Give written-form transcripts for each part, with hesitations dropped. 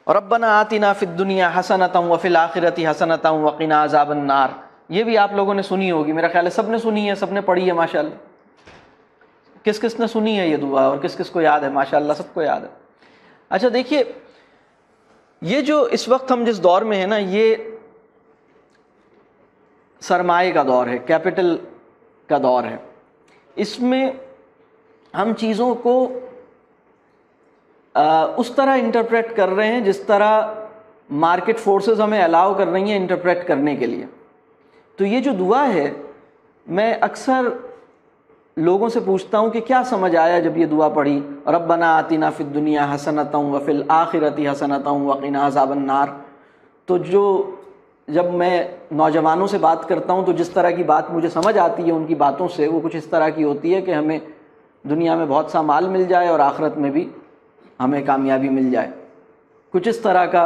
ربنا آتنا فی الدنیا حسنۃ وفی الآخرۃ حسنۃ وقنا عذاب النار، یہ بھی آپ لوگوں نے سنی ہوگی، میرا خیال ہے سب نے سنی ہے، سب نے پڑھی ہے ماشاءاللہ۔ کس کس نے سنی ہے یہ دعا اور کس کس کو یاد ہے؟ ماشاءاللہ سب کو یاد ہے۔ اچھا دیکھیے، یہ جو اس وقت ہم جس دور میں ہیں نا، یہ سرمایہ کا دور ہے، کیپٹل کا دور ہے۔ اس میں ہم چیزوں کو اس طرح انٹرپریٹ کر رہے ہیں جس طرح مارکیٹ فورسز ہمیں الاؤ کر رہی ہیں انٹرپریٹ کرنے کے لیے۔ تو یہ جو دعا ہے، میں اکثر لوگوں سے پوچھتا ہوں کہ کیا سمجھ آیا جب یہ دعا پڑھی، ربنا آتنا فی الدنیا حسنۃ وفی الآخرۃ حسنۃ وقنا عذاب النار۔ تو جب میں نوجوانوں سے بات کرتا ہوں تو جس طرح کی بات مجھے سمجھ آتی ہے ان کی باتوں سے، وہ کچھ اس طرح کی ہوتی ہے کہ ہمیں دنیا میں بہت سا مال مل جائے اور آخرت میں بھی ہمیں کامیابی مل جائے۔ کچھ اس طرح کا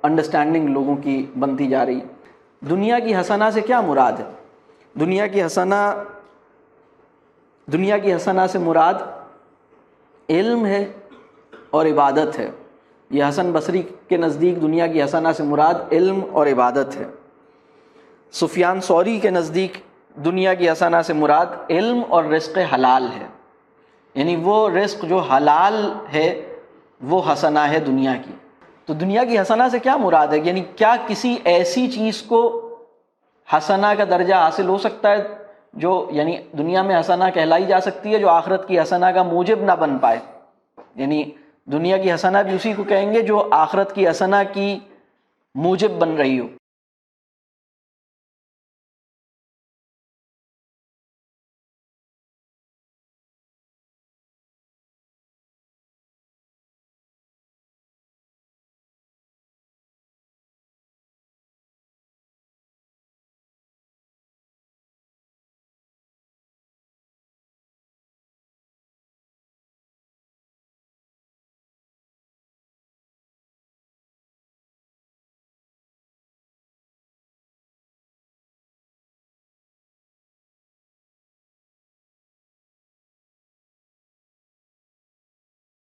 انڈرسٹینڈنگ لوگوں کی بنتی جا رہی ہے۔ دنیا کی حسنہ سے کیا مراد ہے؟ دنیا کی حسنہ سے مراد علم ہے اور عبادت ہے۔ یہ حسن بصری کے نزدیک دنیا کی حسنہ سے مراد علم اور عبادت ہے۔ سفیان ثوری کے نزدیک دنیا کی حسنہ سے مراد علم اور رزق حلال ہے، یعنی وہ رزق جو حلال ہے وہ حسنہ ہے دنیا کی۔ تو دنیا کی حسنہ سے کیا مراد ہے؟ یعنی کیا کسی ایسی چیز کو حسنہ کا درجہ حاصل ہو سکتا ہے جو یعنی دنیا میں حسنہ کہلائی جا سکتی ہے جو آخرت کی حسنہ کا موجب نہ بن پائے؟ یعنی دنیا کی حسنہ بھی اسی کو کہیں گے جو آخرت کی حسنہ کی موجب بن رہی ہو۔